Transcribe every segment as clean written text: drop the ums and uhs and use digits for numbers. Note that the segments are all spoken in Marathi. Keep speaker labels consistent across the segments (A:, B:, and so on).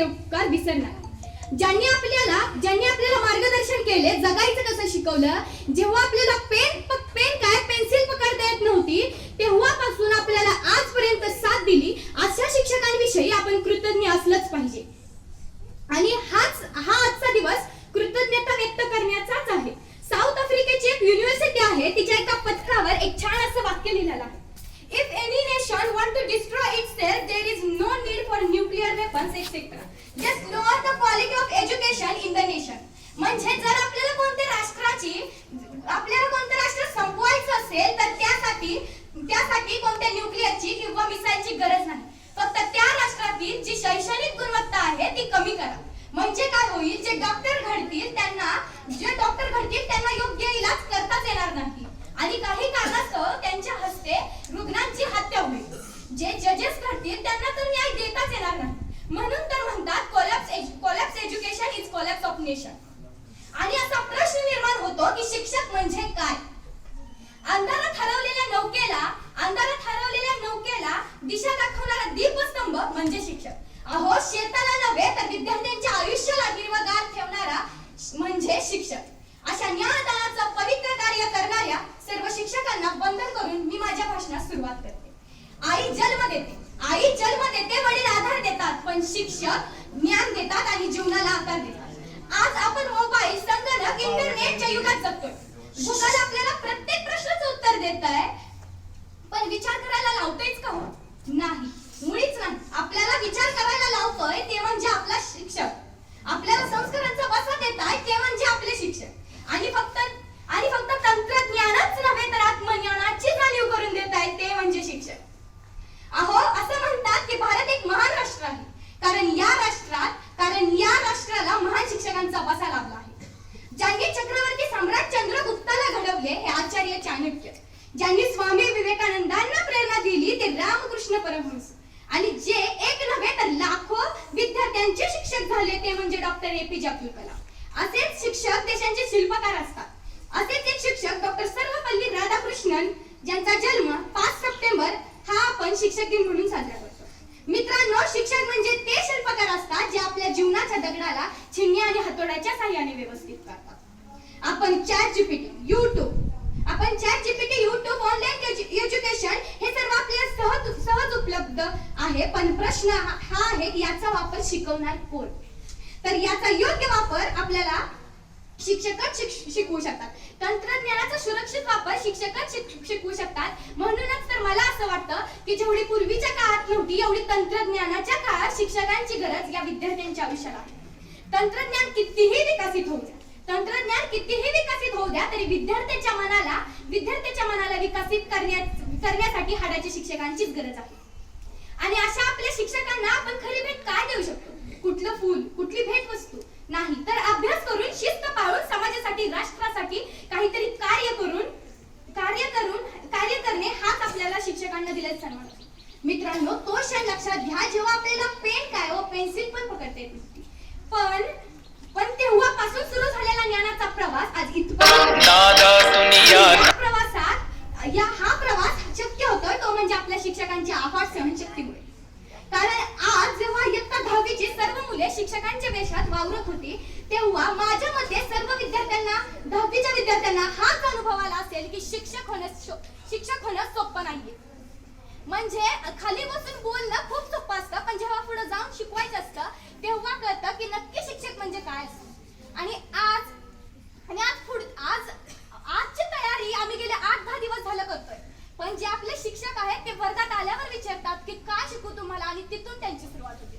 A: ते उपकार विसरणार. ज्यांनी आपल्याला मार्गदर्शन केले, जगायचं कसं शिकवलं, जेव्हा आपल्याला पेन काय पेन्सिल पकडता येत नव्हती तेव्हापासून आपल्याला आजपर्यंत साथ दिली, अशा शिक्षकांविषयी आपण कृतज्ञ असलंच पाहिजे. आणि हा आजचा दिवस कृतज्ञता व्यक्त करण्याचाच आहे. साऊथ आफ्रिकेची एक युनिव्हर्सिटी आहे, तिच्या एका पत्रकावर एक छान असं वाक्य लिहिलेलं आहे. If any nation want to destroy itself, there is no need for nuclear weapons, etc. Just lower the quality of education in the nation. म्हणजे जर आपल्याला कोणत्या राष्ट्र संपवायचं असेल तर त्यासाठी कोणत्या न्यूक्लिअरची किंवा मिसाईलची गरज नाही. फक्त त्या राष्ट्रातील जी शैक्षणिक गुणवत्ता आहे ती कमी करा. म्हणजे काय होईल, जे डॉक्टर घडतील त्यांना योग्य इलाज करताच येणार नाही आणि काही कारणास्तव त्यांच्या हस्ते रुग्णांची हत्या होईल. जे जजेस घडतील त्यांना तर न्याय देताच येणार नाही. म्हणून तर म्हणतात collapse education is collapse of nation. आणि असा प्रश्न निर्माण होतो की शिक्षक म्हणजे काय. अंधारात हरवलेल्या नौकेला दिशा दाखवणारा दीपस्तंभ म्हणजे शिक्षक. अहो, शेताला नव्हे तर विद्यार्थ्यांच्या आयुष्याला हिरवंगार ठेवणारा म्हणजे शिक्षक. अशा ज्ञानदानाचं पवित्र कार्य करणाऱ्या सर्व शिक्षकांना वंदन करून मी माझ्या भाषणास सुरुवात करते. आई जन्म देते, वडील आधार देतात, पण शिक्षक ज्ञान देतात आणि जीवनाला आकार देतात. आज आपण मोबाईल, संगणक, इंटरनेटच्या युगात जगतोय. गुगल आपल्याला प्रत्येक प्रश्नाचं उत्तर देत आहे, पण विचार करायला लावतोयच का हो? नाही, मुळीच नाही. आपल्याला विचार करायला लावतोय ते म्हणजे आपला शिक्षक. आपल्याला संस्कारांचा वसा देत आहे ते म्हणजे आपले शिक्षक. आणि फक्त तंत्रज्ञानच नव्हे तर आत्मज्ञानाची जाणीव करून देत आहे ते म्हणजे शिक्षक. अहो, असं म्हणतात की भारत एक महान राष्ट्र आहे, कारण या राष्ट्राला महान शिक्षकांचा वसा लाभला आहे. ज्यांनी चक्रवर्ती सम्राट चंद्रगुप्ताला घडवले हे आचार्य चाणक्य, ज्यांनी स्वामी विवेकानंदांना प्रेरणा दिली ते रामकृष्ण परमहंस, आणि जे एक नव्हे तर लाखो विद्यार्थ्यांचे शिक्षक झाले ते म्हणजे डॉक्टर APJ अब्दुल कलाम. असेच शिक्षक देशांचे शिल्पकार असतात. असेच एक शिक्षक डॉक्टर सर्वपल्ली राधाकृष्णन, ज्यांचा जन्म 5 सप्टेंबर हा आपण शिक्षक दिन म्हणून साजरा करतो. मित्रांनो, शिक्षक म्हणजे ते शिल्पकार असतात जे आपल्या जीवनाच्या दगडाला छिन्नी आणि हातोड्याच्या साहाय्याने व्यवस्थित करतात. आपण chat GPT, YouTube, online education हे सर्व आपल्याला सहज उपलब्ध आहे. पण प्रश्न हा आहे की याचा वापर शिकवणार कोण? तर याचा योग्य वापर आपल्याला शिक्षकच शिकवू शकतात. तंत्रज्ञानाचा सुरक्षित वापर शिक्षकच शिकवू शकतात. म्हणूनच तर मला असं वाटतं की जेवढी पूर्वीच्या काळात नव्हती एवढी तंत्रज्ञानाच्या काळात शिक्षकांची गरज या विद्यार्थ्यांच्या आयुष्याला आहे. तंत्रज्ञान कितीही विकसित होऊ द्या तरी विद्यार्थ्याच्या मनाला विकसित करण्यासाठी हाडाच्या शिक्षकांचीच गरज आहे. आणि अशा आपल्या शिक्षकांना आपण खरी भेट काय देऊ शकतो? कुठलं फूल, कुठली भेट वस्तू नाही, तर अभ्यास करून, शिस्त पाळून, समाजासाठी, राष्ट्रासाठी काहीतरी कार्य करणे हाच आपल्याला शिक्षकांना दिलेला सन्मान आहे. मित्रांनो, तो क्षण लक्षात घ्या जेव्हा आपल्याला पेन काय व पेन्सिल पण पकडता येत नव्हती. पण तेव्हापासून सुरू झालेला ज्ञानाचा प्रवास आज इथपर्यंत. हा प्रवास शक्य होतोय तो म्हणजे आपल्या शिक्षकांच्या अफाट सहनशक्तीमुळे. कारण आज जेव्हा इयत्ता 10वीची सर्व मुले शिक्षकांच्या वेशात वावरत होती तेव्हा माझ्या मते सर्व विद्यार्थ्यांना, 10वीच्या विद्यार्थ्यांना हाच अनुभव आला असेल की शिक्षक होणं सोपं नाहीये. म्हणजे खाली बसून बोलणं खूप सोपं असतं, पण जेव्हा पुढे जाऊन शिकवायचं असतं तेव्हा कळतं की नक्की शिक्षक म्हणजे काय असतं. आणि आजची तयारी आम्ही गेले 8-10 दिवस झालं करतोय. पण जे आपले शिक्षक आहेत ते वर्गात आल्यावर विचारतात की काय शिकू तुम्हाला, आणि तिथून त्यांची सुरुवात होते.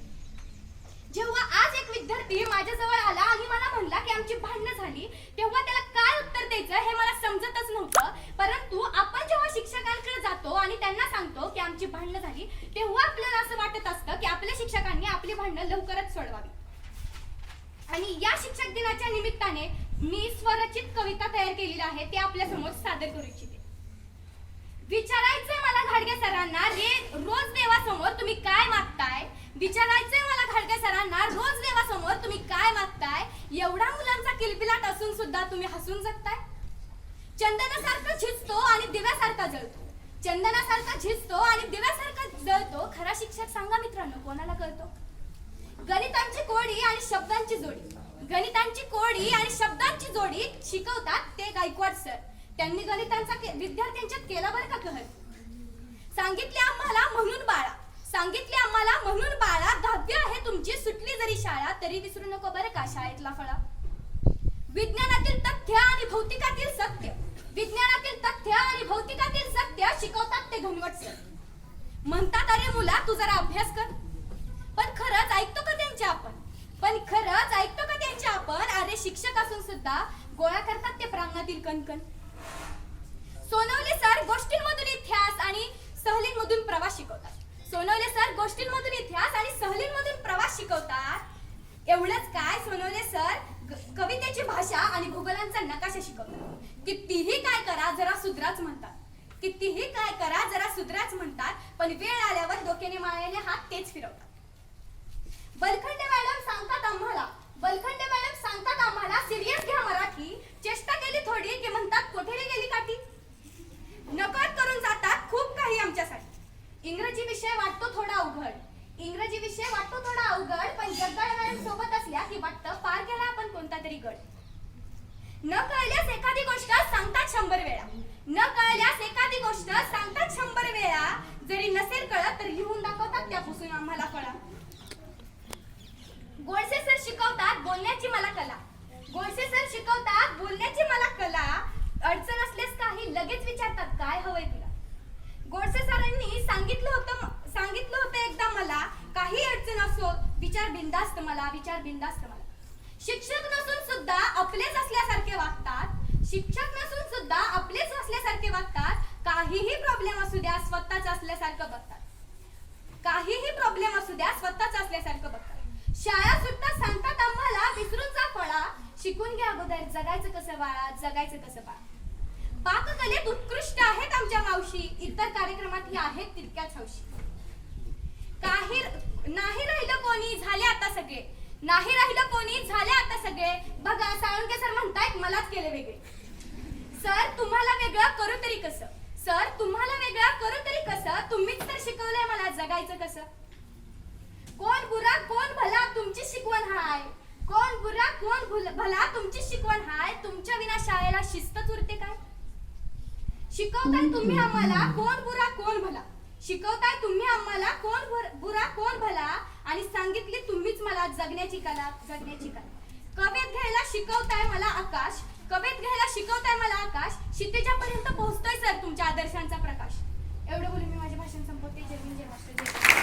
A: जेव्हा आज एक विद्यार्थी माझ्याजवळ आला आणि मला म्हणला की आमची भांडणं झाली, तेव्हा त्याला काय उत्तर द्यायचं हे मला समजतच नव्हतं. परंतु आपण जेव्हा शिक्षकांकडे जातो आणि त्यांना सांगतो की आमची भांडणं झाली, तेव्हा आपल्याला असं वाटत असतं की आपल्या शिक्षकांनी आपली भांडणं लवकरच सोडवावी. आणि या शिक्षक दिनाच्या निमित्ताने मी स्वरचित कविता तयार केलेली आहे, ते आपल्या समोर सादर करू इच्छिते. विचारायचंय मला घाडगे सरांना रोज देवासमोर तुम्ही काय मागताय. विचारायचंय मला घाडगे सरांना रोज देवासमोर तुम्ही काय मागताय. एवढा मुलांचा किलबिलाट असून सुद्धा तुम्ही हसून जगताय. चंदनासारखा झिजतो आणि दिव्यासारखा जळतो. खरा शिक्षक सांगा मित्रांनो कोणाला कळतो? गणितांचे शब्दांची जोडी, गणितांची कोडी आणि शब्दांची जोडी शिकवतात ते गायकवाड सर. त्यांनी गणितांचा विद्यार्थ्यांच्यात केला बरं का कहर. सांगितले आम्हाला म्हणून बाळा, सांगितले आम्हाला म्हणून बाळा, 10वी आहे तुमची, सुटली जरी शाळा तरी विसरू नको बरं का शाळेतला फळा. विज्ञानातील तथ्य आणि भौतिकातील सत्य, विज्ञानातील तथ्य आणि भौतिकातील सत्य शिकवतात ते घनवट सर. म्हणतात अरे मुला तू जरा अभ्यास कर, पण खरंच ऐकतो का त्यांचे आपण, पण खरंच ऐकतो का त्यांचे आपण. अरे शिक्षक असून सुद्धा गोळा करतात ते प्रांगणातील कणकण. सोनवणे सर गोष्टींमधून इतिहास आणि सहलींमधून प्रवास शिकवतात. सोनवणे सर गोष्टींमधून इतिहास आणि सहलींमधून प्रवास शिकवतात. एवढंच काय, सोनवणे सर कवितेची भाषा आणि भूगोलांचा नकाशा शिकवतात. कितीही काय करा जरा सुधराच म्हणतात, कितीही काय करा जरा सुधराच म्हणतात, पण वेळ आल्यावर डोक्याने माळ्याने हात तेच फिरवतात. बलखंडे मॅडम सांगतात आम्हाला, बलखंडे मॅडम सांगतात आम्हाला, सिरियस घ्या मराठी, चेष्टा केली थोडी की म्हणतात कोठेरी गेली काठी. नकळत करून जातात खूप काही आमच्यासाठी. इंग्रजी विषय वाटतो थोडा अवघड, इंग्रजी विषय वाटतो थोडा अवघड, पण जगदाळे मॅडम सोबत असल्या की वाटतं पार केला आपण कोणता तरी गड. न कळल्यास एखादी गोष्ट सांगतात 100 वेळा, न कळल्यास एखादी गोष्ट सांगतात 100 वेळा, जरी नसेल कळत तर लिहून दाखवतात त्यापासून आम्हाला कळा. गोडसे सर शिकवतात बोलण्याची मला कला, गोडसे सर शिकवतात बोलण्याची मला कला. अडचण असल्यास काही लगेच विचारतात काय हवंय तुला. गोडसे सरांनी सांगितलं होतं एकदा मला, काही अडचण असो विचार बिंदास्त मला, विचार बिंदास्त मला. शिक्षक नसून सुद्धा आपलेच असल्यासारखे वागतात, शिक्षक नसून सुद्धा आपलेच असल्यासारखे वागतात. काहीही प्रॉब्लेम असू द्या स्वतःच असल्यासारखं बघतात, काहीही प्रॉब्लेम असू द्या स्वतःच असल्यासारखं बघतात. शाळा सुद्धा सांगतात आम्हाला विसरून जा फळा, शिकून घ्या अगोदर जगायचं कसं बाळा, जगायचं कसं बाळा. पाककलेत उत्कृष्ट आहेत आमच्या मावशी, इतर कार्यक्रमातही आहेत तितक्याच हौशी. काही नाही राहिलं कोणी झाले आता सगळे, नाही राहिलं कोणी झाले आता सगळे. बघा साळुंके सर म्हणतायत मलाच केले वेगळे. सर तुम्हाला वेगळं करू तरी कसं, सर तुम्हाला वेगळं करू तरी कसं, तुम्हीच तर शिकवलंय मला जगायचं कसं. कोण बुरा कोण भला तुमची शिकवण हाय, कोण बुरा कोण भला तुमची शिकवण हाय. तुमच्या विना शाळेला शिस्तच उरते काय. शिकवताय तुम्ही आम्हाला कोण बुरा कोण भला, शिकवताय तुम्ही आम्हाला कोण बुरा कोण भला, आणि सांगितली तुम्हीच मला जगण्याची कला, जगण्याची कला. कवेत घ्यायला शिकवताय मला आकाश, कवेत घ्यायला शिकवताय मला आकाश. क्षितिजापर्यंत पोहोचतोय सर तुमच्या आदर्शांचा प्रकाश. एवढं बोलून मी माझे भाषण संपवते. जय हिंद जय महाराष्ट्र.